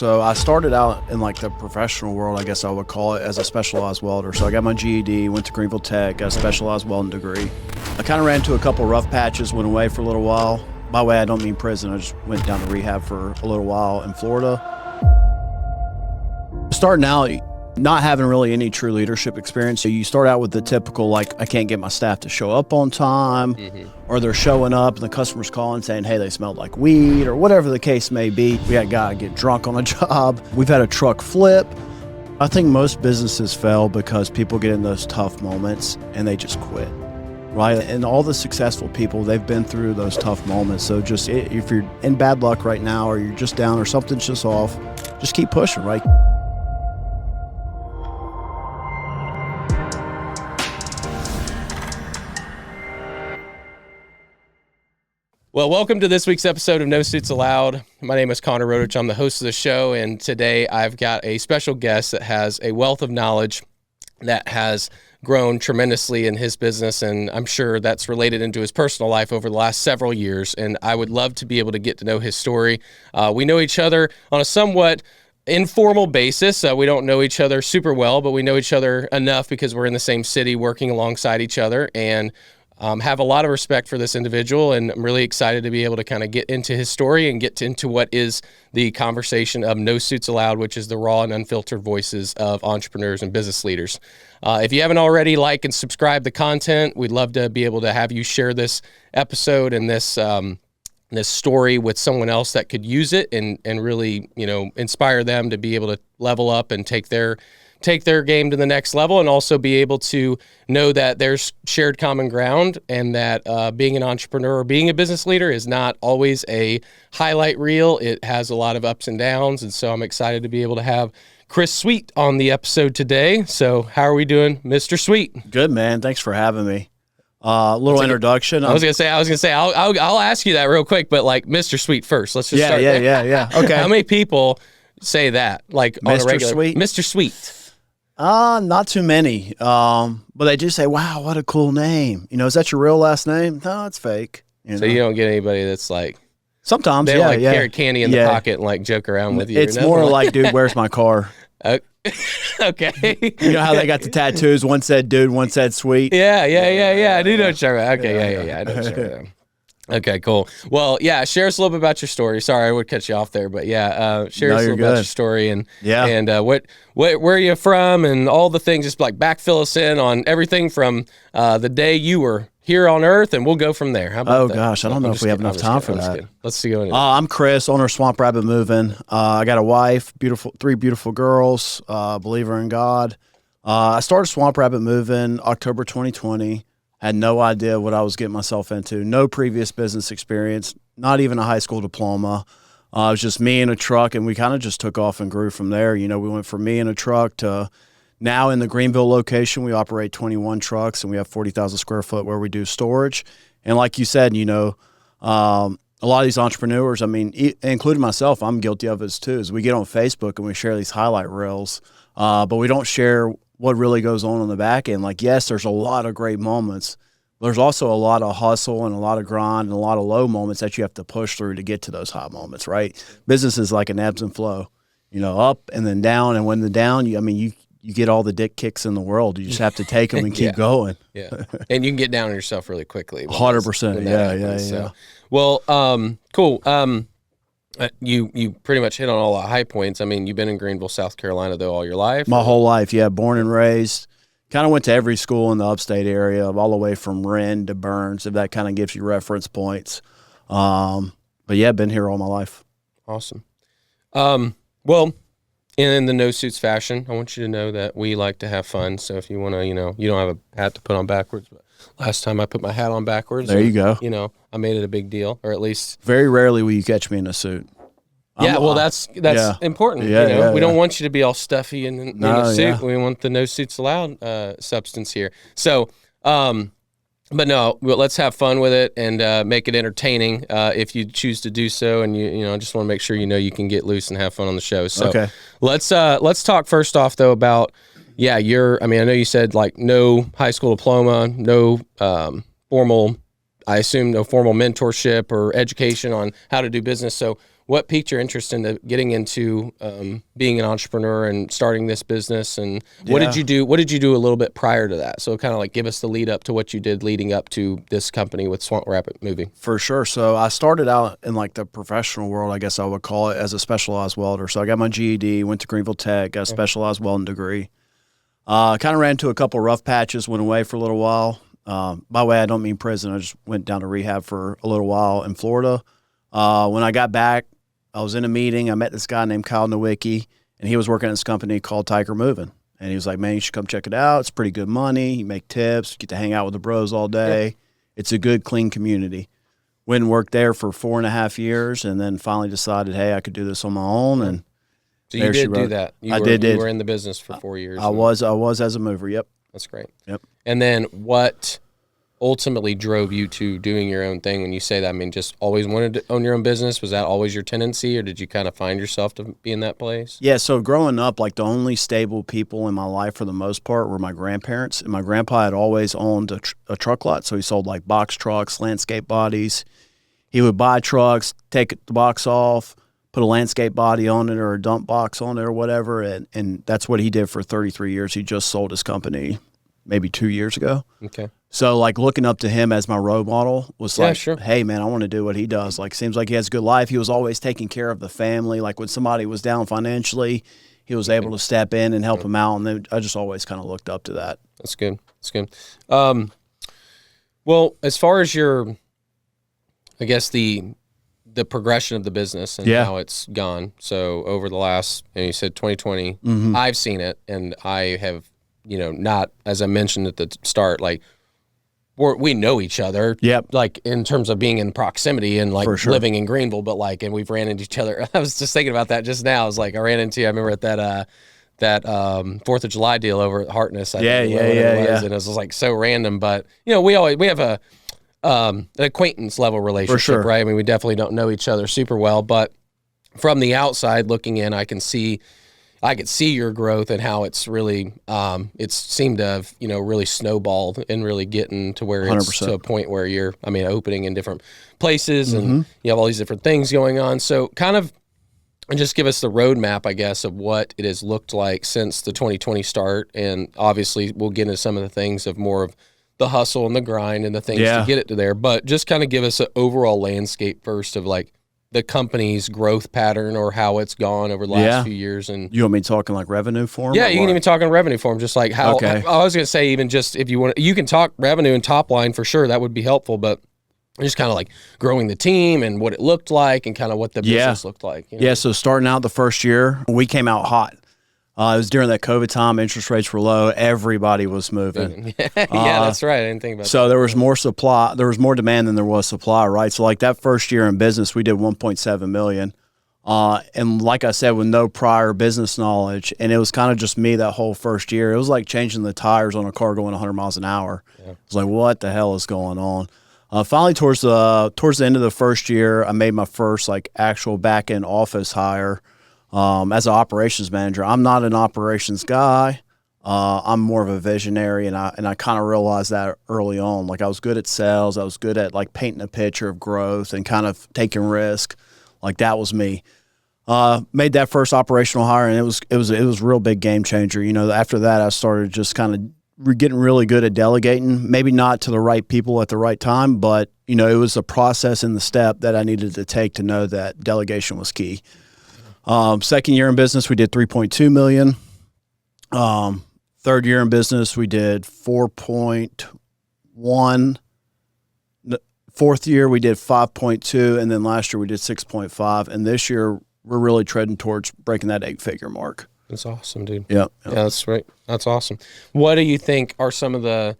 So I started out in like the professional world, I guess I would call it, as a specialized welder. So I got my GED, went to Greenville Tech, got a specialized welding degree. I kind of ran into a couple rough patches, went away for a little while. By the way, I don't mean prison. I just went down to rehab for a little while in Florida. Starting out, not having really any true leadership experience. So you start out with the typical, like, I can't get my staff to show up on time, or they're showing up and the customer's calling saying, hey, they smelled like weed, or whatever the case may be. We had a guy get drunk on a job. We've had a truck flip. I think most businesses fail because people get in those tough moments and they just quit, right? And all the successful people, they've been through those tough moments. So just, if you're in bad luck right now, or you're just down, or something's just off, just keep pushing, right? Well, welcome to this week's episode of No Suits Allowed. My name is Connor Rodich. I'm the host of the show, and today I've got a special guest that has a wealth of knowledge that has grown tremendously in his business, and I'm sure that's related into his personal life over the last several years, and I would love to be able to get to know his story. We know each other on a somewhat informal basis. We don't know each other super well, but we know each other enough because we're in the same city working alongside each other, and have a lot of respect for this individual, and I'm really excited to be able to kind of get into his story and get into what is the conversation of No Suits Allowed, which is the raw and unfiltered voices of entrepreneurs and business leaders. If you haven't already, like and subscribe the content. We'd love to be able to have you share this episode and this story with someone else that could use it and really, inspire them to be able to level up and take their game to the next level, and also be able to know that there's shared common ground, and that being an entrepreneur or being a business leader is not always a highlight reel. It has a lot of ups and downs, and so I'm excited to be able to have Chris Sweet on the episode today. So how are we doing, Mr. Sweet? Good, man. Thanks for having me. Little introduction. I was gonna say, I'll ask you that real quick, but like Mr. Sweet first. Let's just start there. Yeah. Okay. How many people say that, like on a regular? Sweet? Mr. Sweet. Not too many. But they do say, wow, what a cool name. Is that your real last name? No, it's fake. So you don't get anybody that's like, sometimes, they don't carry candy in the pocket and like joke around with you. It's more like, dude, where's my car? Okay. You know how they got the tattoos? One said dude, one said sweet. Yeah. I do know what you're about. Okay, yeah. I know what you're about. Okay, cool. Well, yeah, share us a little bit about your story. Sorry, I would cut you off there, but yeah, share us a little bit about your story and where are you from and all the things. Just like backfill us in on everything from the day you were here on Earth, and we'll go from there. How about that? Gosh, I don't know if we have enough time for that. Let's see. I'm Chris, owner of Swamp Rabbit Moving. I got a wife, three beautiful girls, believer in God. I started Swamp Rabbit Moving October 2020. Had no idea what I was getting myself into. No previous business experience, not even a high school diploma. It was just me and a truck, and we kind of just took off and grew from there. We went from me and a truck to now in the Greenville location, we operate 21 trucks, and we have 40,000 square foot where we do storage. And like you said, a lot of these entrepreneurs, including myself, I'm guilty of this too, is we get on Facebook and we share these highlight reels, but we don't share what really goes on the back end. Like, yes, there's a lot of great moments. There's also a lot of hustle and a lot of grind and a lot of low moments that you have to push through to get to those high moments, right? Business is like an ebbs and flow, up and then down. And when the down, you get all the dick kicks in the world. You just have to take them and keep going. Yeah. And you can get down on yourself really quickly. 100%. Yeah. Well, cool. You pretty much hit on all the high points. You've been in Greenville, South Carolina, though, all your life? My whole life, yeah. Born and raised. Kind of went to every school in the upstate area, all the way from Wren to Burns, if that kind of gives you reference points. But yeah, been here all my life. Awesome. Well, in the no suits fashion, I want you to know that we like to have fun. So if you want to, you don't have a hat to put on backwards, but last time I put my hat on backwards. There you go. I made it a big deal, or at least. Very rarely will you catch me in a suit. That's important. We don't want you to be all stuffy in a suit. Yeah. We want the no suits allowed substance here. So, but no, let's have fun with it and make it entertaining if you choose to do so. And I just want to make sure you can get loose and have fun on the show. So let's talk first off though about I know you said like no high school diploma, no formal, I assume no formal mentorship or education on how to do business. So what piqued your interest into getting into being an entrepreneur and starting this business? And what did you do? What did you do a little bit prior to that? So kind of like give us the lead up to what you did leading up to this company with Swamp Rabbit Moving. For sure. So I started out in like the professional world, I guess I would call it, as a specialized welder. So I got my GED, went to Greenville Tech, got a specialized welding degree. Kind of ran into a couple rough patches, went away for a little while. By the way, I don't mean prison. I just went down to rehab for a little while in Florida. When I got back, I was in a meeting. I met this guy named Kyle Nowicki, and he was working at this company called Tiger Moving. And he was like, man, you should come check it out. It's pretty good money. You make tips, get to hang out with the bros all day. Yep. It's a good, clean community. Went and worked there for 4.5 years, and then finally decided, hey, I could do this on my own. And so you did do that. You were in the business for 4 years. I was as a mover. Yep. That's great. Yep. And then what ultimately drove you to doing your own thing? When you say that, I mean, just always wanted to own your own business? Was that always your tendency, or did you kind of find yourself to be in that place? Yeah, so growing up, like the only stable people in my life for the most part were my grandparents. And my grandpa had always owned a truck lot, so he sold like box trucks, landscape bodies. He would buy trucks, take the box off, put a landscape body on it or a dump box on it or whatever, and that's what he did for 33 years. He just sold his company maybe 2 years ago. Okay. So, like, looking up to him as my role model was like, sure. Hey, man, I want to do what he does. Like, seems like he has a good life. He was always taking care of the family. Like, when somebody was down financially, he was able to step in and help them out, and then I just always kind of looked up to that. That's good. That's good. Well, as far as your, I guess, the progression of the business and how it's gone. So, over the last, you said 2020, I've seen it, and I have, not, as I mentioned at the start, like, we know each other, like in terms of being in proximity and like living in Greenville, but like, and we've ran into each other. I was just thinking about that just now. I was like, I remember at that 4th of July deal over at Hartness. And it was like so random, but we have an acquaintance level relationship, right? I mean, we definitely don't know each other super well, but from the outside looking in, I could see your growth and how it's really, it's seemed to have, really snowballed and really getting to where it's 100%. To a point where you're, opening in different places and you have all these different things going on. So kind of just give us the roadmap, I guess, of what it has looked like since the 2020 start. And obviously we'll get into some of the things of more of the hustle and the grind and the things to get it to there. But just kind of give us an overall landscape first of like, the company's growth pattern or how it's gone over the last few years. And you want me talking like revenue form? Yeah, you can even talk on revenue form, just like how, I was going to say, even just if you want, you can talk revenue and top line for sure. That would be helpful, but just kind of like growing the team and what it looked like and kind of what the business looked like. Yeah. So starting out the first year, we came out hot. It was during that COVID time. Interest rates were low. Everybody was moving. That's right. I didn't think about that. So there was more supply. There was more demand than there was supply, right? So like that first year in business, we did 1.7 million. And like I said, with no prior business knowledge, and it was kind of just me that whole first year. It was like changing the tires on a car going 100 miles an hour. Yeah. It was like, what the hell is going on? Finally, towards the end of the first year, I made my first like actual back end office hire. As an operations manager. I'm not an operations guy. I'm more of a visionary, and I kind of realized that early on. Like I was good at sales. I was good at like painting a picture of growth and kind of taking risk. Like that was me. Made that first operational hire, and it was a real big game changer. After that, I started just kind of getting really good at delegating. Maybe not to the right people at the right time, but it was a process in the step that I needed to take to know that delegation was key. Second year in business, we did 3.2 million. Third year in business, we did 4.1. Fourth year, we did 5.2. And then last year we did 6.5. And this year we're really treading towards breaking that 8-figure mark. That's awesome, dude. Yeah. Yeah, that's right. That's awesome. What do you think are some of the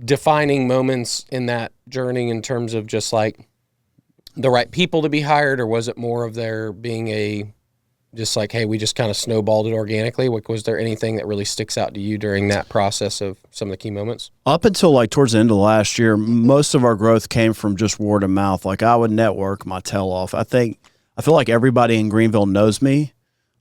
defining moments in that journey in terms of just like the right people to be hired, or was it more of there being just like, hey, we just kind of snowballed it organically? Was there anything that really sticks out to you during that process of some of the key moments? Up until like towards the end of last year, most of our growth came from just word of mouth. Like I would network my tail off. I feel like everybody in Greenville knows me,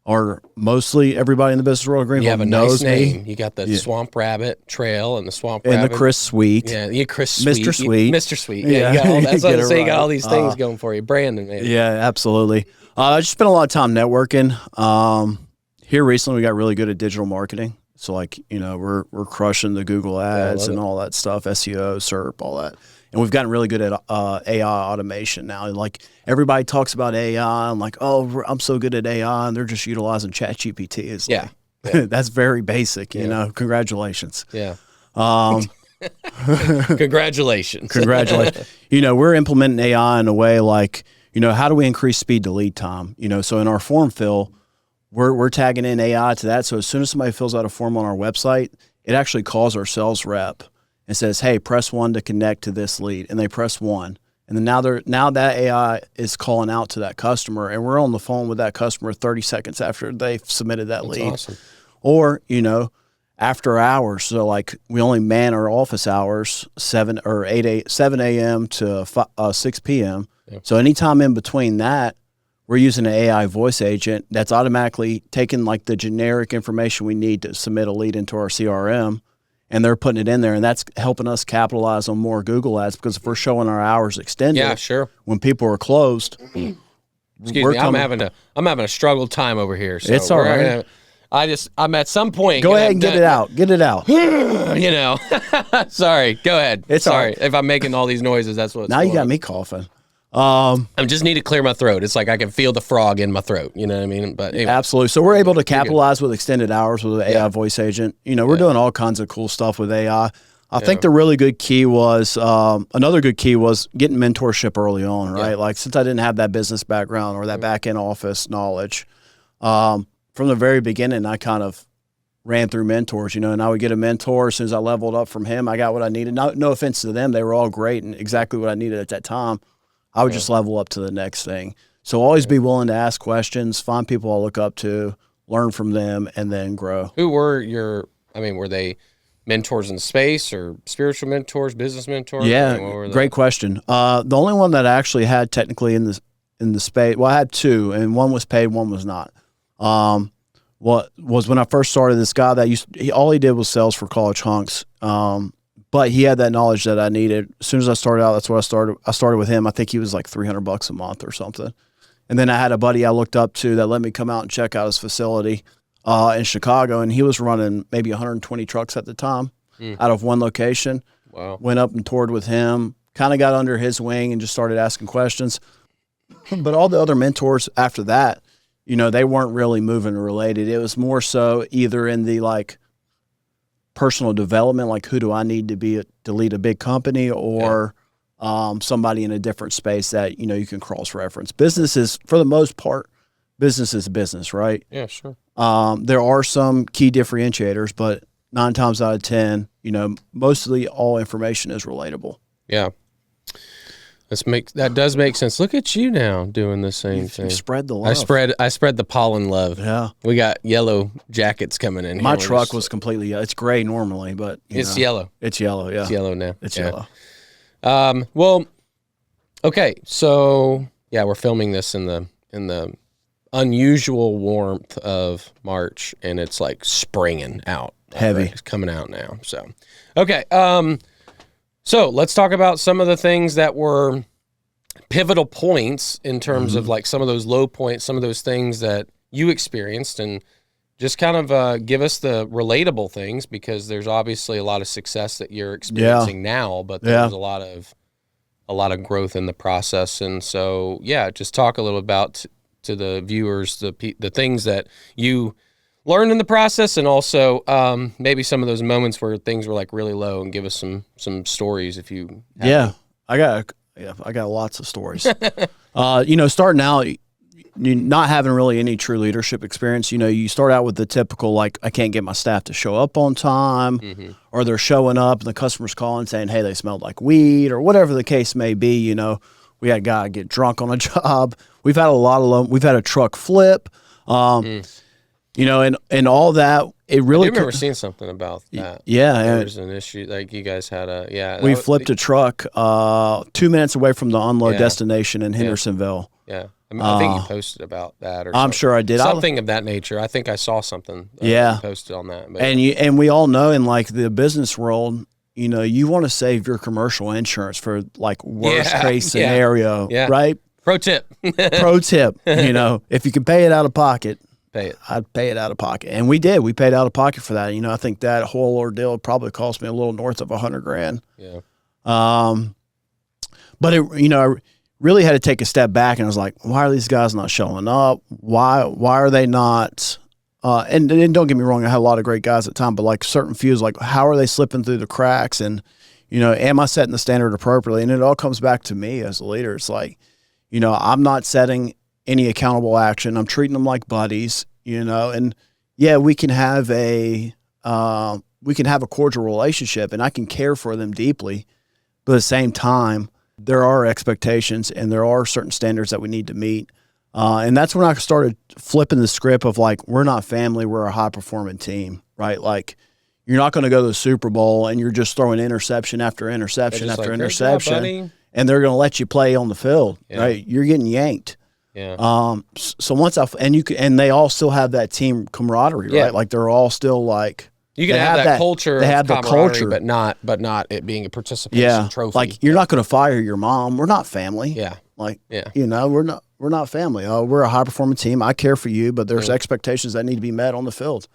or mostly everybody in the business world of Greenville You have a knows nice name. me. You got the Swamp Rabbit Trail and the Swamp And Rabbit. the Chris Suite. Yeah, Chris Sweet. Mr. Sweet. Mr. Sweet. Yeah, you got all that. That's what I'm saying. You got all these things going for you. Brandon, man. Yeah, absolutely. I just spent a lot of time networking. Here recently, we got really good at digital marketing. So, like, we're crushing the Google ads and all that stuff, SEO, SERP, all that. And we've gotten really good at AI automation now. And like everybody talks about AI, I'm like, oh, I'm so good at AI, and they're just utilizing ChatGPT. It's like, that's very basic, you know. Congratulations. Yeah. Congratulations. We're implementing AI in a way like, how do we increase speed to lead time? So in our form fill, we're tagging in AI to that. So as soon as somebody fills out a form on our website, it actually calls our sales rep and says, hey, press 1 to connect to this lead. And they press 1. And then now that AI is calling out to that customer, and we're on the phone with that customer 30 seconds after they've submitted that lead. Awesome. Or, after hours. So like we only man our office hours 7 a.m. to 6 p.m. Yeah. So anytime in between that, we're using an AI voice agent that's automatically taking like the generic information we need to submit a lead into our CRM, and they're putting it in there, and that's helping us capitalize on more Google ads, because if we're showing our hours extended, when people are closed, excuse me, I'm having a struggle time over here. So it's all right. I'm at some point. Go ahead and get it out. Get it out. Sorry. Go ahead. It's sorry all right. if I'm making all these noises. That's what. Now you got me coughing. I just need to clear my throat. It's like I can feel the frog in my throat. You know what I mean? But anyway. Absolutely. So we're able to capitalize with extended hours with the AI voice agent. We're doing all kinds of cool stuff with AI. I think the really good key was another good key was getting mentorship early on, right? Like since I didn't have that business background or that back end office knowledge, from the very beginning, I kind of ran through mentors, and I would get a mentor. As soon as I leveled up from him, I got what I needed. No offense to them. They were all great and exactly what I needed at that time. I would just level up to the next thing. So always be willing to ask questions, find people I look up to, learn from them, and then grow. Who were were they mentors in the space or spiritual mentors, business mentors? Yeah, great question. The only one that I actually had technically in the space, well, I had two, and one was paid, one was not. What was when I first started, this guy that all he did was sales for college hunks. But he had that knowledge that I needed. As soon as I started out, that's what I started. I started with him. I think he was like $300 a month or something. And then I had a buddy I looked up to that let me come out and check out his facility in Chicago. And he was running maybe 120 trucks at the time out of one location. Wow. Went up and toured with him, kind of got under his wing and just started asking questions. But all the other mentors after that, they weren't really moving related. It was more so either in the like personal development, like who do I need to be to lead a big company, or somebody in a different space that you can cross-reference. Business is, for the most part, business is business, right? Yeah, sure. There are some key differentiators, but 9 times out of 10, mostly all information is relatable. Yeah. That does make sense. Look at you now doing the same thing. You spread the love. I spread the pollen love. Yeah. We got yellow jackets coming in. My truck was completely it's gray normally, but it's yellow. It's yellow, yeah. It's yellow now. It's yellow. Well, okay. So we're filming this in the unusual warmth of March, and it's like springing out. Heavy. Right? It's coming out now. So okay. So let's talk about some of the things that were pivotal points in terms of like some of those low points, some of those things that you experienced, and just kind of give us the relatable things, because there's obviously a lot of success that you're experiencing now, but there's a lot of growth in the process. And so, just talk a little about to the viewers, the things that you learned in the process, and also maybe some of those moments where things were like really low, and give us some stories if you have I got lots of stories. Starting out, not having really any true leadership experience, you start out with the typical, like, I can't get my staff to show up on time, or they're showing up and the customer's calling saying, hey, they smelled like weed, or whatever the case may be. We had a guy get drunk on a job. We've had we've had a truck flip. And all that, it really. I remember seeing something about that. Yeah, there was an issue. Like you guys had we flipped a truck 2 minutes away from the unload destination in Hendersonville. Yeah. I mean, I think you posted about that, or I'm sure I did. Something of that nature. I think I saw something. Yeah, you posted on that. But. And we all know in like the business world, you know, you want to save your commercial insurance for like worst case scenario, right? Pro tip. Pro tip. You know, if you can pay it out of pocket, pay it. I'd pay it out of pocket, and we did. We paid out of pocket for that. You know, I think that whole ordeal probably cost me a little north of $100,000. Yeah. But it, you know, I really had to take a step back, and I was like, why are these guys not showing up? Why are they not? And don't get me wrong, I had a lot of great guys at the time, but like certain fews, like how are they slipping through the cracks? And, you know, am I setting the standard appropriately? And it all comes back to me as a leader. It's like, you know, I'm not setting any accountable action. I'm treating them like buddies, you know, and yeah, we can have a cordial relationship and I can care for them deeply, but at the same time, there are expectations and there are certain standards that we need to meet. And that's when I started flipping the script of like, we're not family, we're a high performing team, right? Like you're not going to go to the Super Bowl and you're just throwing interception after interception after interception, and they're going to let you play on the field, right? You're getting yanked. Yeah. So once and they all still have that team camaraderie, right? Like they're all still like, you can have that culture. They have the culture, but not it being a participation trophy. Like you're not going to fire your mom. We're not family. Yeah. Like, you know, we're not family. We're a high performing team. I care for you, but there's expectations that need to be met on the field,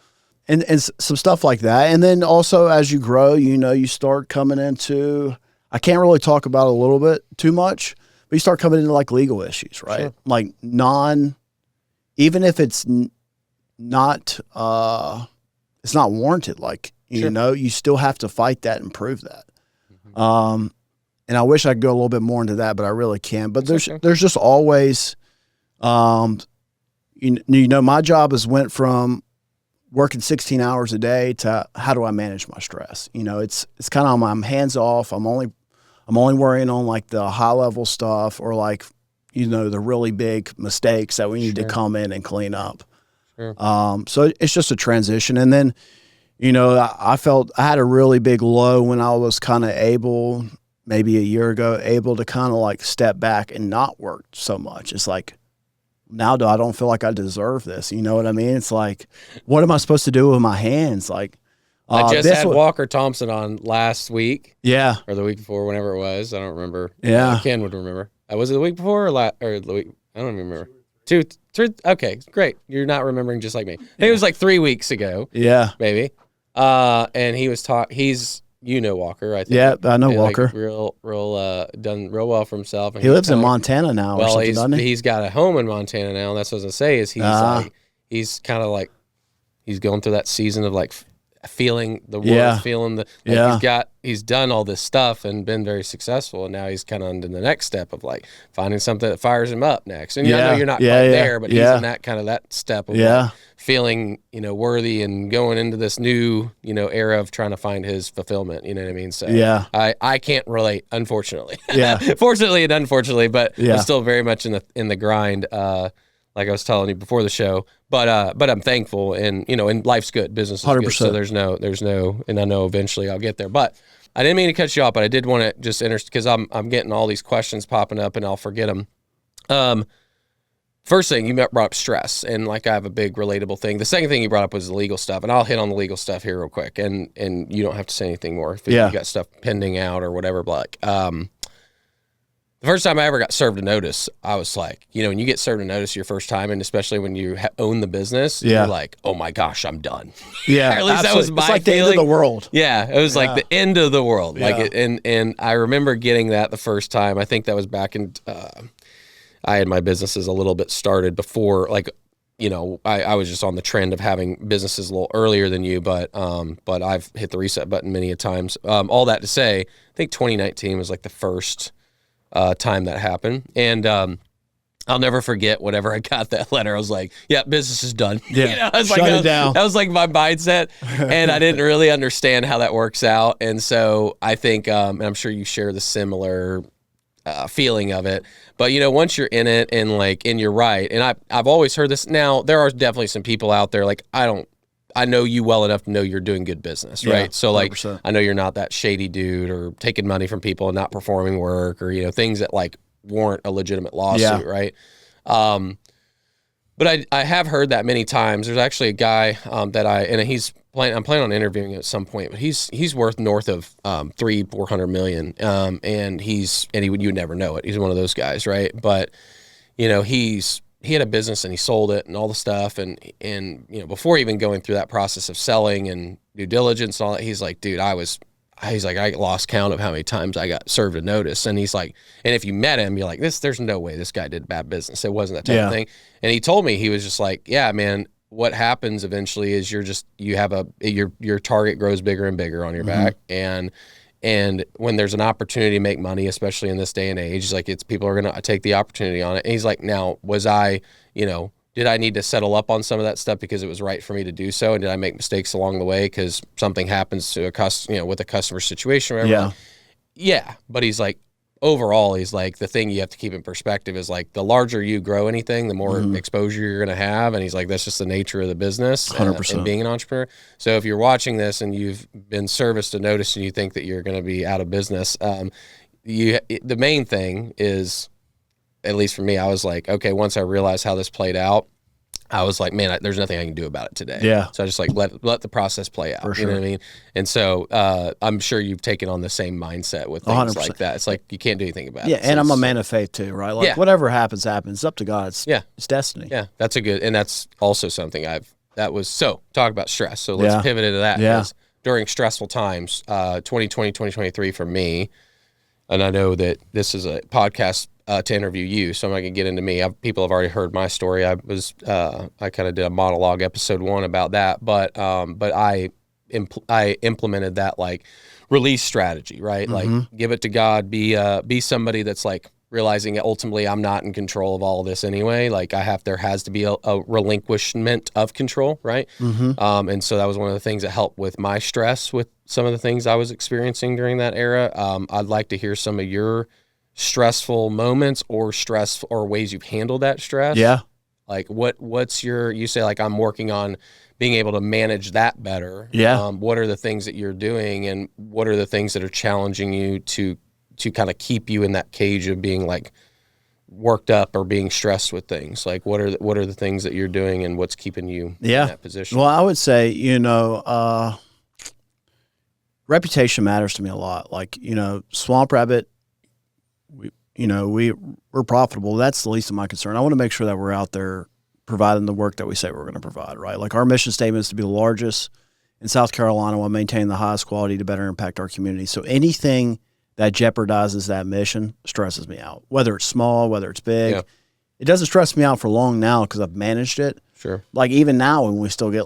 and some stuff like that. And then also as you grow, you know, you start coming into, I can't really talk about it a little bit too much, but you start coming into like legal issues, right? Sure. Like even if it's not warranted, like, you know, you still have to fight that and prove that. Mm-hmm. And I wish I could go a little bit more into that, but I really can't. But there's just always, you know, my job went from working 16 hours a day to how do I manage my stress? You know, it's kind of, I'm hands off. I'm only worrying on like the high level stuff or like, you know, the really big mistakes that we need to come in and clean up. Sure. So it's just a transition. And then, you know, I felt I had a really big low when I was kind of maybe a year ago, able to kind of like step back and not work so much. It's like, now I don't feel like I deserve this. You know what I mean? It's like, what am I supposed to do with my hands? Like, I just had Walker Thompson on last week. Yeah. Or the week before, whenever it was. I don't remember. Yeah. Ken would remember. Was it the week before or the week? I don't even remember. Okay, great. You're not remembering just like me. It was like 3 weeks ago. Yeah. Maybe. And he was you know Walker, I think. Yeah, I know Walker. Like real done real well for himself. And he lives in Montana now. Well, he's got a home in Montana now. And that's what I was gonna say. Is he's kind of like he's going through that season of like feeling the world, feeling the he's done all this stuff and been very successful, and now he's kind of on to the next step of like finding something that fires him up next. And I know you're not quite there, but he's in that step of like feeling, you know, worthy and going into this new, you know, era of trying to find his fulfillment. You know what I mean? So I can't relate, unfortunately. Fortunately and unfortunately, but I'm still very much in the grind. Like I was telling you before the show, but I'm thankful, and you know, and life's good, business is 100%. Good, so there's no, and I know eventually I'll get there. But I didn't mean to cut you off, but I did want to just because I'm getting all these questions popping up, and I'll forget them. First thing you brought up stress, and like I have a big relatable thing. The second thing you brought up was the legal stuff, and I'll hit on the legal stuff here real quick, and you don't have to say anything more if you got stuff pending out or whatever. But like, the first time I ever got served a notice, I was like, you know, when you get served a notice your first time, and especially when you own the business, you're like, oh my gosh, I'm done. Yeah, at least that was my it's like feeling. The end of the world. Yeah, it was like the end of the world. Yeah. Like, and I remember getting that the first time. I think that was back in. I had my businesses a little bit started before, like, you know, I was just on the trend of having businesses a little earlier than you, but I've hit the reset button many a times. All that to say, I think 2019 was like the first time that happened, and I'll never forget whenever I got that letter. I was like, "Yeah, business is done." Yeah, you know, I was shut it down. That was like my mindset, and I didn't really understand how that works out. And so I think, and I'm sure you share the similar feeling of it. But you know, once you're in it, and you're right. And I've always heard this. Now there are definitely some people out there like I know you well enough to know you're doing good business, right? Yeah, so like 100%. I know you're not that shady dude or taking money from people and not performing work or, you know, things that like warrant a legitimate lawsuit, right? But I have heard that many times. There's actually a guy I'm planning on interviewing him at some point, but he's worth north of 300-400 million. And he would never know it. He's one of those guys, right? But he had a business and he sold it and all the stuff. And before even going through that process of selling and due diligence and all that, he's like, dude, I lost count of how many times I got served a notice. And he's like, and if you met him, you're like, there's no way this guy did bad business. It wasn't that type of thing. And he told me, he was just like, yeah, man, what happens eventually is your target grows bigger and bigger on your back. And when there's an opportunity to make money, especially in this day and age, like people are going to take the opportunity on it. And he's like, now did I need to settle up on some of that stuff because it was right for me to do so? And did I make mistakes along the way because something happens to with a customer situation or whatever? Yeah. But he's like, overall, he's like, the thing you have to keep in perspective is like the larger you grow anything, the more exposure you're going to have. And he's like, that's just the nature of the business 100%. And being an entrepreneur. So if you're watching this and you've been serviced a notice and you think that you're going to be out of business, the main thing is, at least for me, I was like, okay, once I realized how this played out, I was like, man, there's nothing I can do about it today. Yeah. So I just like let the process play out. For sure. You know what I mean? And so I'm sure you've taken on the same mindset with things 100%. Like that. It's like you can't do anything about it. Yeah, and I'm a man of faith too, right? Like whatever happens. It's up to God. It's destiny. Yeah, that's and that's also something talk about stress. So let's pivot into that. Yeah. During stressful times, 2020, 2023 for me, and I know that this is a podcast to interview you, so I'm not gonna get into me. People have already heard my story. I kind of did a monologue episode 1 about that, but I implemented that like release strategy, right? Like give it to God, be somebody that's like realizing ultimately I'm not in control of all of this anyway. Like there has to be a relinquishment of control, right? And so that was one of the things that helped with my stress with some of the things I was experiencing during that era. I'd like to hear some of your stressful moments or ways you've handled that stress. Yeah. Like you say like I'm working on being able to manage that better. Yeah. What are the things that you're doing and what are the things that are challenging you to kind of keep you in that cage of being like worked up or being stressed with things? Like what are the things that you're doing and what's keeping you in that position? Well, I would say, reputation matters to me a lot. Like, Swamp Rabbit, we're profitable. That's the least of my concern. I want to make sure that we're out there providing the work that we say we're going to provide, right? Like our mission statement is to be the largest in South Carolina while maintaining the highest quality to better impact our community. So anything that jeopardizes that mission stresses me out, whether it's small, whether it's big. Yeah. It doesn't stress me out for long now because I've managed it. Sure. Like even now when we still get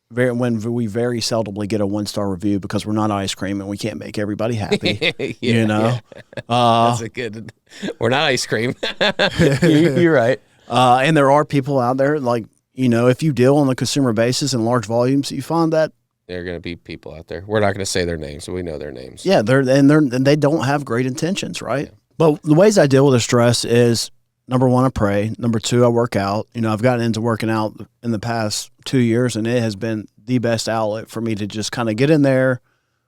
when we very seldomly get a 1-star review because we're not ice cream and we can't make everybody happy, That's a good. We're not ice cream. You're right. And there are people out there like, if you deal on a consumer basis in large volumes, you find that there are going to be people out there. We're not going to say their names, so we know their names. Yeah, they don't have great intentions, right? Yeah. But the ways I deal with the stress is, number 1, I pray. Number 2, I work out. I've gotten into working out in the past 2 years, and it has been the best outlet for me to just kind of get in there,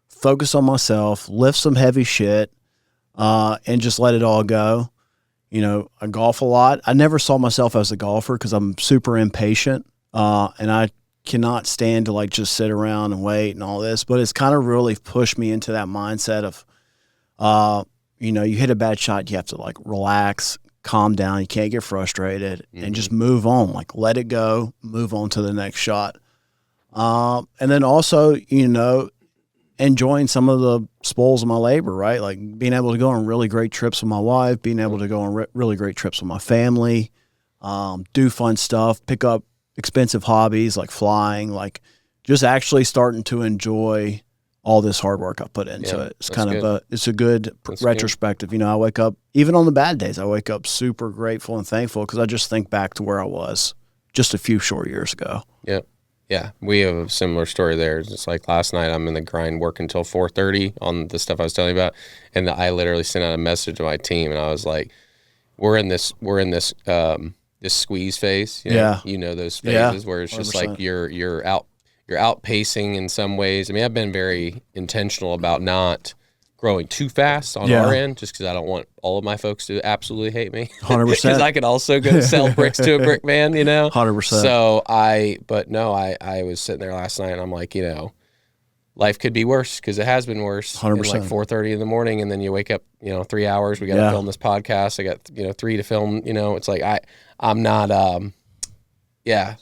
focus on myself, lift some heavy shit, and just let it all go. I golf a lot. I never saw myself as a golfer because I'm super impatient, and I cannot stand to like just sit around and wait and all this. But it's kind of really pushed me into that mindset of, you hit a bad shot, you have to like relax, calm down. You can't get frustrated and just move on. Like let it go, move on to the next shot. And then also, enjoying some of the spoils of my labor, right? Like being able to go on really great trips with my wife, being able to go on really great trips with my family, do fun stuff, pick up expensive hobbies like flying, like just actually starting to enjoy all this hard work I put into it. It's kind of it's a good retrospective. I wake up, even on the bad days, I wake up super grateful and thankful because I just think back to where I was just a few short years ago. Yeah. Yeah. We have a similar story there. It's like last night I'm in the grind working until 4:30 on the stuff I was telling you about. And I literally sent out a message to my team and I was like, we're in this this squeeze phase, those phases where it's just 100%. Like you're outpacing in some ways. I mean, I've been very intentional about not growing too fast on our end, just because I don't want all of my folks to absolutely hate me. 100%. Because I could also go sell bricks to a brick man, 100%. So I was sitting there last night and I'm like, life could be worse, because it has been worse. 100%. Like 4:30 in the morning, and then you wake up, 3 hours. We got to film this podcast. I got 3 to film. It's like I'm not.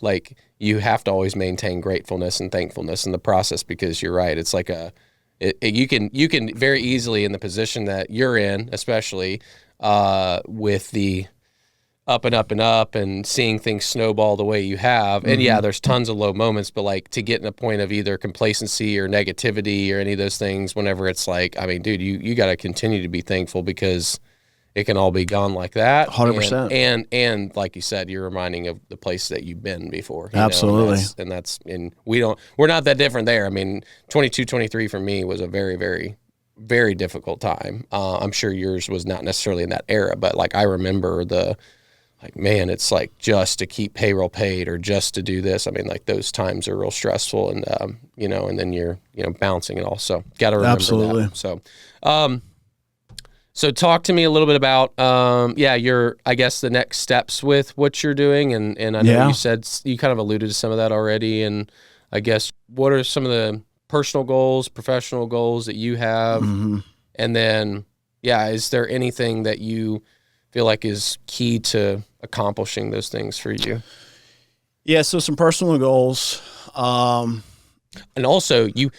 Like you have to always maintain gratefulness and thankfulness in the process, because you're right. It's like you can very easily, in the position that you're in, especially with the up and up and up and seeing things snowball the way you have. And there's tons of low moments, but like to get in a point of either complacency or negativity or any of those things, whenever it's like, I mean, dude, you got to continue to be thankful, because it can all be gone like that. 100%. And like you said, you're reminding of the place that you've been before. Absolutely. And we're not that different there. I mean, 22, 23 for me was a very, very, very difficult time. I'm sure yours was not necessarily in that era, but like I remember man, it's like just to keep payroll paid or just to do this. I mean, like those times are real stressful, and and then you're bouncing it all. So got to remember Absolutely. that. So talk to me a little bit about I guess the next steps with what you're doing, and I know you said you kind of alluded to some of that already, and I guess what are some of the personal goals, professional goals that you have, and then is there anything that you feel like is key to accomplishing those things for you? Yeah, so some personal goals. And also you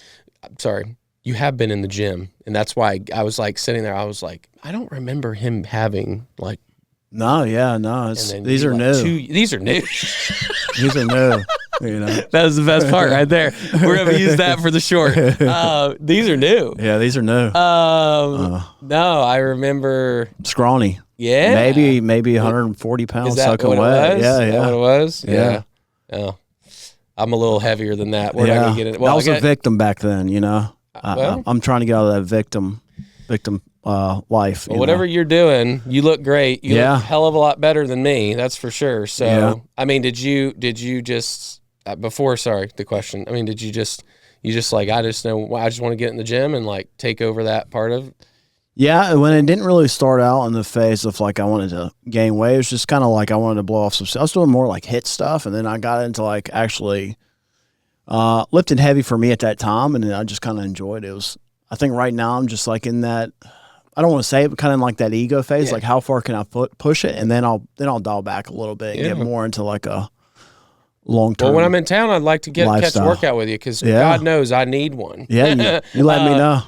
have been in the gym, and that's why I was like sitting there, I was like, I don't remember him having like. No. These are new. These are new. These are new. That was the best part right there. We're going to use that for the short. These are new. Yeah, these are new. No, I remember. Scrawny. Yeah. Maybe 140 pounds. Is that soaking what wet. it was? Yeah, Is that what it was? Yeah. Oh, I'm a little heavier than that. We're not going to get it. Well, I was a victim back then, I'm trying to get out of that victim life. Well, whatever you're doing, you look great. You look a hell of a lot better than me. That's for sure. So, I mean, did you just the question, I mean, did you just like, I just want to get in the gym and like take over that part of? Yeah. When it didn't really start out in the phase of like, I wanted to gain weight, it was just kind of like, I wanted to blow off I was doing more like hit stuff. And then I got into like actually, lifting heavy for me at that time. And then I just kind of enjoyed it. I think right now I'm just like in that, I don't want to say it, but kind of like that ego phase, like how far can I push it? And then I'll dial back a little bit and get more into like a long-term. Well, when I'm in town, I'd like to catch a workout with you, because God knows I need one. Yeah, you let me know.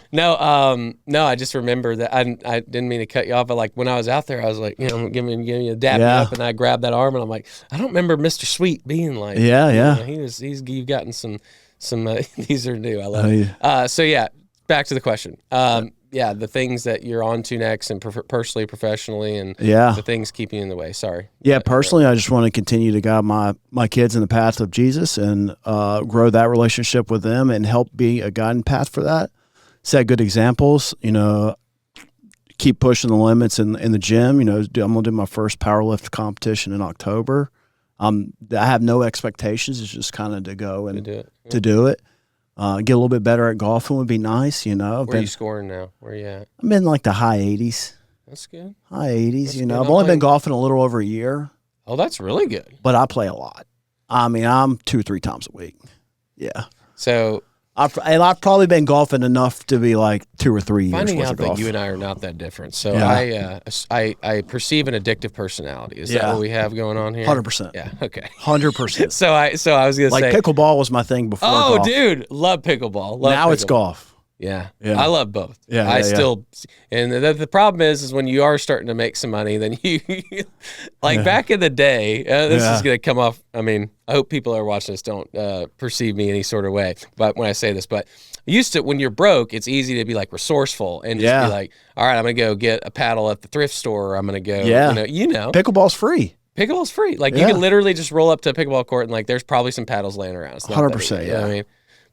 No, I just remember that I didn't mean to cut you off, but like when I was out there, I was like, give me a dap me up, and I grabbed that arm, and I'm like, I don't remember Mr. Sweet being like, you've gotten some these are new. I love it. So back to the question. The things that you're on to next, and personally, professionally, and the things keeping you in the way. Sorry. Yeah, personally, I just want to continue to guide my kids in the path of Jesus, and grow that relationship with them, and help be a guiding path for that. Set good examples, keep pushing the limits in the gym. I'm going to do my first powerlift competition in October. I have no expectations. It's just kind of to go and to do it. Get a little bit better at golfing would be nice, Where are you scoring now? Where are you at? I'm in like the high 80s. That's good. High 80s, I've only been golfing a little over a year. Oh, that's really good. But I play a lot. I mean, I'm 2 or 3 times a week. Yeah. So I've probably been golfing enough to be like 2 or 3 years. Finding out that you and I are not that different. So I perceive an addictive personality. Is that what we have going on here? 100%. Yeah. Okay. 100%. So I was gonna say, pickleball was my thing before. Oh, golf. dude, love pickleball. It's golf. Yeah. I love both. Still, and the problem is when you are starting to make some money, then you back in the day, this is going to come off. I mean, I hope people are watching this don't perceive me any sort of way, but when I say this, but used to, when you're broke, it's easy to be like resourceful and just be like, all right, I'm going to go get a paddle at the thrift store. Or I'm going to go, pickleball's free. Pickleball's free. Like you can literally just roll up to a pickleball court and like, there's probably some paddles laying around. It's not 100%. You know what I mean?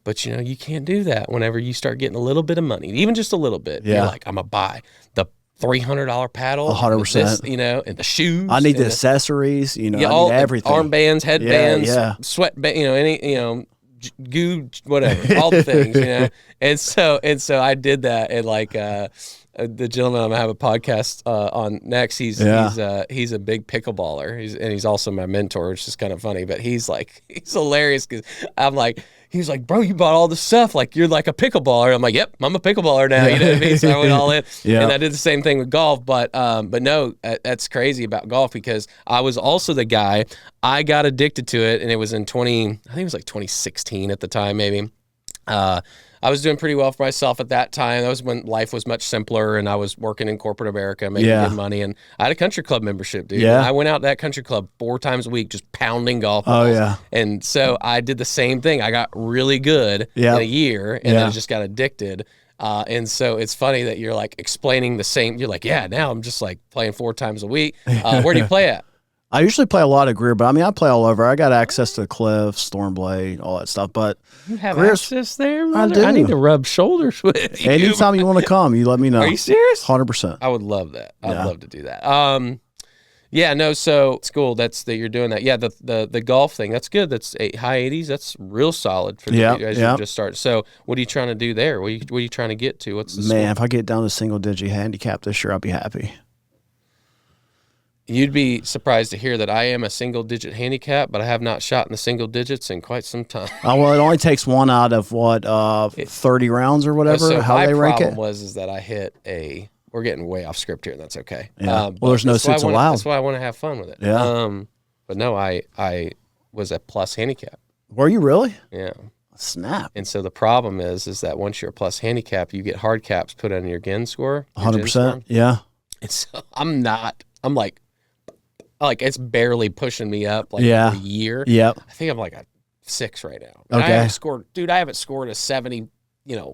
But, you can't do that whenever you start getting a little bit of money, even just a little bit. You're like, I'm going to buy the $300 paddle. 100%. And the shoes. I need the accessories, I need everything. Armbands, headbands, sweatband, goo, whatever, all the things, you know. And so I did that, and like the gentleman I'm gonna have a podcast on next, he's a big pickleballer. He's also my mentor, which is kind of funny. But he's hilarious because I'm like, he's like, bro, you bought all this stuff, like you're like a pickleballer. I'm like, yep, I'm a pickleballer now. You know what I mean? So I went all in, and I did the same thing with golf. But no, that's crazy about golf because I was also the guy. I got addicted to it, and it was in I think it was like 2016 at the time, maybe. I was doing pretty well for myself at that time. That was when life was much simpler, and I was working in corporate America, making good money, and I had a country club membership, dude. Yeah. And I went out to that country club 4 times a week, just pounding golf balls. Oh, yeah. And so I did the same thing. I got really good in a year, and then I just got addicted. And so it's funny that you're like explaining the same. You're like, yeah, now I'm just like playing 4 times a week. Where do you play at? I usually play a lot of Greer, but I mean, I play all over. I got access to the Cliffs, Stormblade, all that stuff. But you have access there, brother? I need to rub shoulders with you. Anytime you want to come, you let me know. Are you serious? 100%. I would love that. I'd love to do that. So it's cool that you're doing that. Yeah, the golf thing, that's good. That's high 80s. That's real solid for you guys. You just started. So what are you trying to do there? What are you trying to get to? What's the score? If I get down to single-digit handicap this year, I'll be happy. You'd be surprised to hear that I am a single-digit handicap, but I have not shot in the single digits in quite some time. Well, it only takes 1 out of 30 rounds or whatever. So how they rank it? My problem is that I hit we're getting way off script here, and that's okay. Yeah. Well, there's no suits allowed. That's why I want to have fun with it. Yeah. But no, I was a plus handicap. Were you really? Yeah. Snap. And so the problem is that once you're a plus handicap, you get hard caps put on your GIN score. 100%. Yeah. And so I'm like it's barely pushing me up for a year. Yep. I think I'm like a 6 right now. And okay. I haven't scored a 70,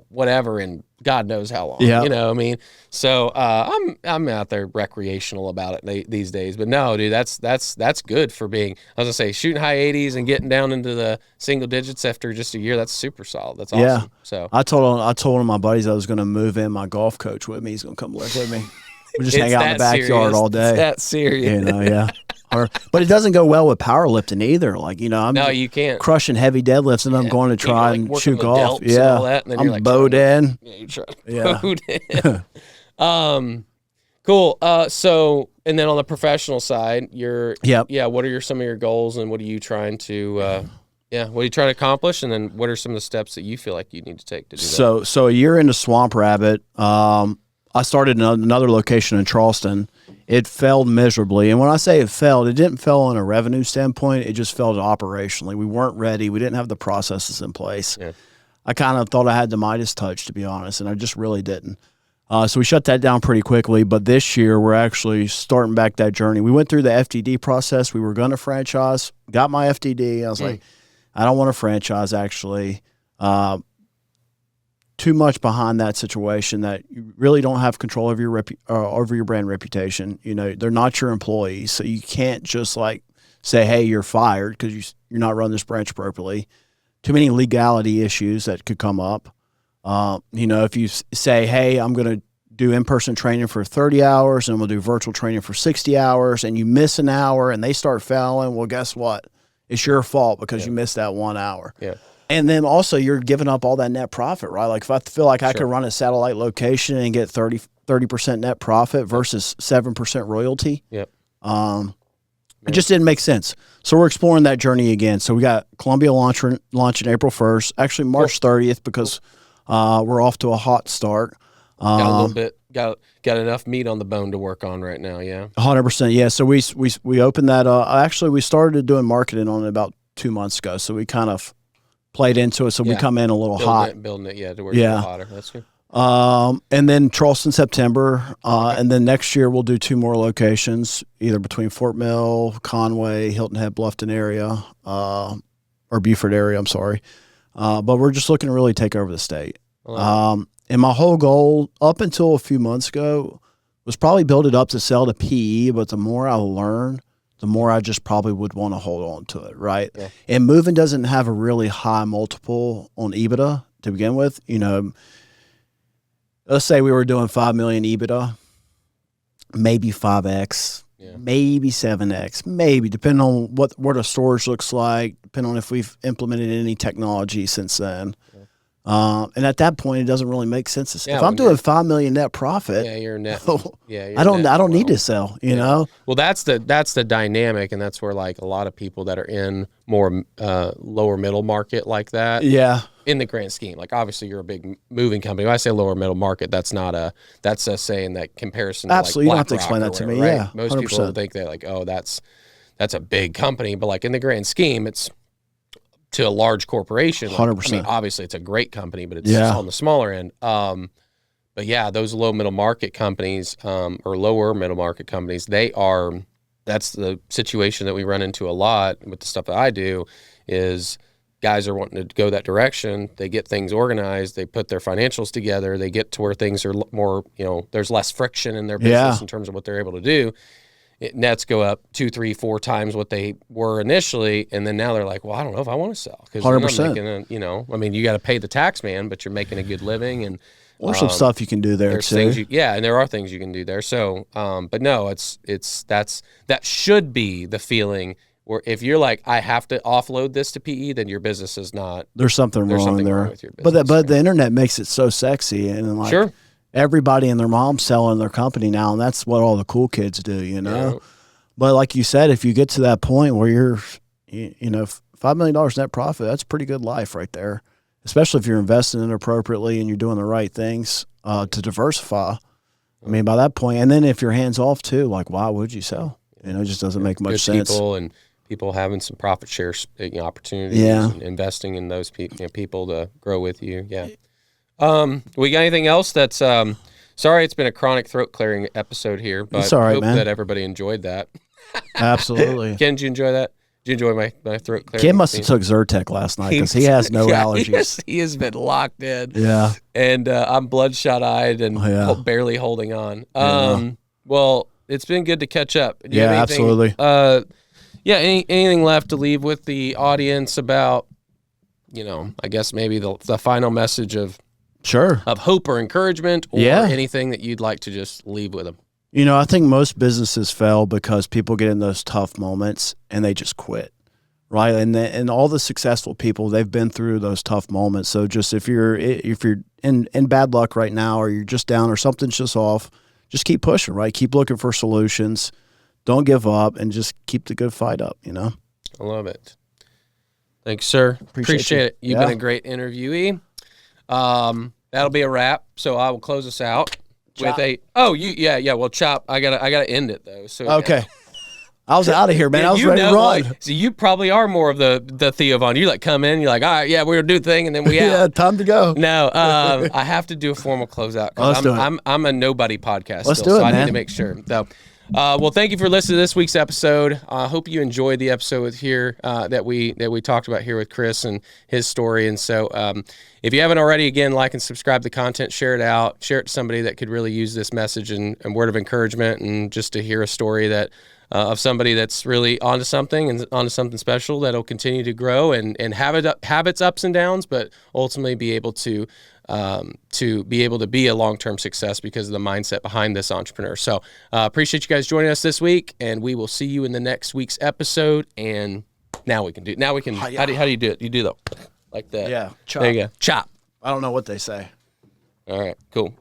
whatever in God knows how long. Yeah. You know what I mean? So I'm out there recreational about it these days. But no, dude, that's good for being, I was gonna say, shooting high 80s and getting down into the single digits after just a year. That's super solid. That's awesome. Yeah. So I told one of my buddies I was gonna move in my golf coach with me. He's gonna come live with me. We just hang out in the backyard all day. It's that serious. Yeah. But it doesn't go well with powerlifting either. Like, I'm you can't. Crushing heavy deadlifts, and I'm going to try and shoot golf. Yeah. All that, and then I'm like bowed in. Yeah, you're trying to bowed in. Cool. So, and then on the professional side, what are some of your goals, and what are you trying to what are you trying to accomplish, and then what are some of the steps that you feel like you need to take to do that? So a year into Swamp Rabbit, I started another location in Charleston. It failed miserably. And when I say it failed, it didn't fail on a revenue standpoint. It just failed operationally. We weren't ready. We didn't have the processes in place. Yeah. I kind of thought I had the Midas touch, to be honest, and I just really didn't. So we shut that down pretty quickly. But this year, we're actually starting back that journey. We went through the FDD process. We were going to franchise, got my FDD. I was like, I don't want to franchise, actually. Too much behind that situation that you really don't have control over your brand reputation. They're not your employees, so you can't just like say, "Hey, you're fired," because you're not running this branch appropriately. Too many legality issues that could come up. If you say, "Hey, I'm going to do in-person training for 30 hours and we'll do virtual training for 60 hours," and you miss an hour and they start fouling, well, guess what? It's your fault because you missed that 1 hour. Yeah. And then also you're giving up all that net profit, right? Like if I feel like I could run a satellite location and get 30% net profit versus 7% royalty. Yep. It just didn't make sense. So we're exploring that journey again. So we got Columbia launching April 1st, actually March 30th, because we're off to a hot start. Got a little bit, got enough meat on the bone to work on right now. Yeah. 100%. Yeah. So we opened that. Actually we started doing marketing on it about 2 months ago. So we kind of played into it, so we come in a little hot. Building it, to work a little hotter. That's good. And then Charleston, September, and then next year we'll do 2 more locations, either between Fort Mill, Conway, Hilton Head, Bluffton area, or Beaufort area, I'm sorry. But we're just looking to really take over the state. And my whole goal up until a few months ago was probably build it up to sell to PE, but the more I learn, the more I just probably would want to hold on to it, right? Yeah. And moving doesn't have a really high multiple on EBITDA to begin with. Let's say we were doing $5 million EBITDA, maybe 5x, maybe 7x, maybe depending on what a storage looks like, depending on if we've implemented any technology since then. And at that point, it doesn't really make sense. If I'm doing $5 million net profit, you're net. I don't need to sell. You know. Well, that's the dynamic, and that's where like a lot of people that are in more lower middle market like that. Yeah. In the grand scheme, like obviously you're a big moving company. When I say lower middle market, that's us saying that comparison. Absolutely, to like you don't have to explain that to me. Right? Yeah, most 100%. People think that like, oh, that's a big company, but like in the grand scheme, it's to a large corporation. Like, 100%. I mean, obviously it's a great company, but it's on the smaller end. But yeah, those low middle market companies or lower middle market companies, that's the situation that we run into a lot with the stuff that I do is guys are wanting to go that direction. They get things organized. They put their financials together. They get to where things are more, there's less friction in their business in terms of what they're able to do. Nets go up 2, 3, 4 times what they were initially, and then now they're like, well, I don't know if I want to sell because 100%. I mean, you got to pay the tax man, but you're making a good living, and there's some stuff you can do there too. And there are things you can do there. So, but no, that should be the feeling. Where if you're like, I have to offload this to PE, then your business is not. There's something wrong there. With your business, but the internet makes it so sexy, and like everybody and their mom's selling their company now, and that's what all the cool kids do, Yeah. But like you said, if you get to that point where you're, $5 million net profit, that's a pretty good life right there. Especially if you're investing in it appropriately and you're doing the right things to diversify. I mean, by that point, and then if you're hands off too, like why would you sell? It just doesn't make much sense. People having some profit share opportunities, and investing in those people to grow with you. Yeah. We got anything else that's sorry, it's been a chronic throat clearing episode here, but it's all right, I hope man. that everybody enjoyed that. Absolutely. Ken, did you enjoy that? Did you enjoy my throat clearing? Ken must have took Zyrtec last night because he has no allergies. He has been locked in. Yeah. And I'm bloodshot-eyed and barely holding on. Well, it's been good to catch up. Do you have anything, absolutely. Anything left to leave with the audience about, I guess maybe the final message of hope or encouragement or anything that you'd like to just leave with them? I think most businesses fail because people get in those tough moments and they just quit, right? And all the successful people, they've been through those tough moments. So just if you're in bad luck right now, or you're just down, or something's just off, just keep pushing, right? Keep looking for solutions. Don't give up, and just keep the good fight up. I love it. Thanks, sir. Appreciate it. You've been a great interviewee. That'll be a wrap. So I will close us out. Chop. With well, Chop, I gotta end it though. So okay. I was out of here, man. I was ready to run. So you probably are more of the Theo Von. You come in, you're like, all right, we're gonna do the thing, and then we out. Yeah, time to go. No, I have to do a formal closeout because I'm a nobody podcast. Let's do it, so man. I need to make sure. So, well, thank you for listening to this week's episode. I hope you enjoyed the episode here that we talked about here with Chris and his story. And so, if you haven't already, again, like and subscribe to the content, share it out, share it to somebody that could really use this message and word of encouragement, and just to hear a story that of somebody that's really onto something and onto something special that'll continue to grow and have its ups and downs, but ultimately be able to be a long-term success because of the mindset behind this entrepreneur. So appreciate you guys joining us this week, and we will see you in the next week's episode. And how do you do it? You do like that. Yeah. Chop. There you go. Chop. I don't know what they say. All right. Cool.